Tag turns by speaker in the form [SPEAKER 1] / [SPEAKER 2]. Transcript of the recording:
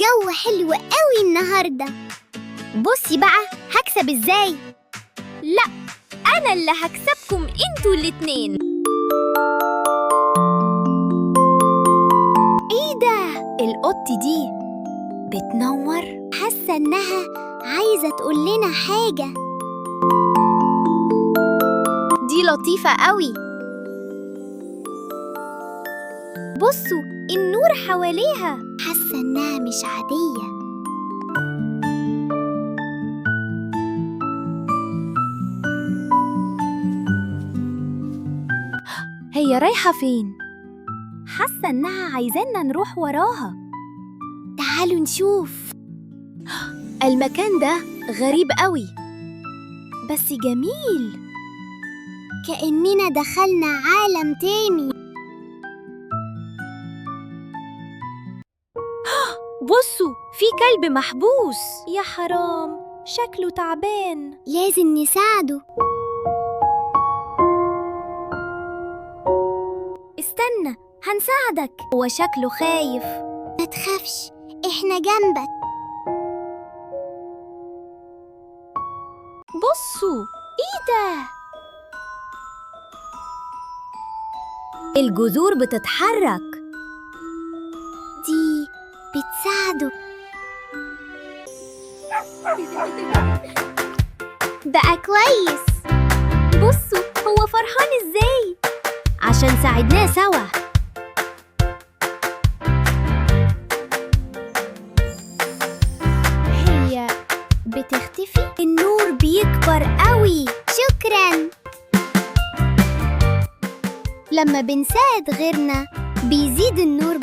[SPEAKER 1] الجو حلو قوي النهاردة. بصي بقى هكسب ازاي؟
[SPEAKER 2] لا، أنا اللي هكسبكم انتوا الاتنين.
[SPEAKER 1] ايه ده؟
[SPEAKER 2] القط دي بتنور.
[SPEAKER 1] حاسة انها عايزة تقول لنا حاجة.
[SPEAKER 2] دي لطيفة قوي. بصوا النور حواليها.
[SPEAKER 1] حاسة انها مش عادية.
[SPEAKER 2] هي رايحة فين؟ حاسة إنها عايزانا نروح وراها.
[SPEAKER 1] تعالوا نشوف.
[SPEAKER 2] المكان ده غريب قوي بس جميل.
[SPEAKER 1] كأننا دخلنا عالم تاني.
[SPEAKER 2] بصوا في كلب محبوس. يا حرام، شكله تعبان.
[SPEAKER 1] لازم نساعده.
[SPEAKER 2] استنى، هنساعدك. هو شكله خايف.
[SPEAKER 1] ما تخافش، احنا جنبك.
[SPEAKER 2] بصوا، ايه ده؟ الجذور بتتحرك.
[SPEAKER 1] دي بتساعده. بقى كويس.
[SPEAKER 2] بصوا هو فرحان ازاي عشان ساعدناه سوا.
[SPEAKER 1] هي بتختفي. النور بيكبر قوي. شكراً. لما بنساعد غيرنا بيزيد النور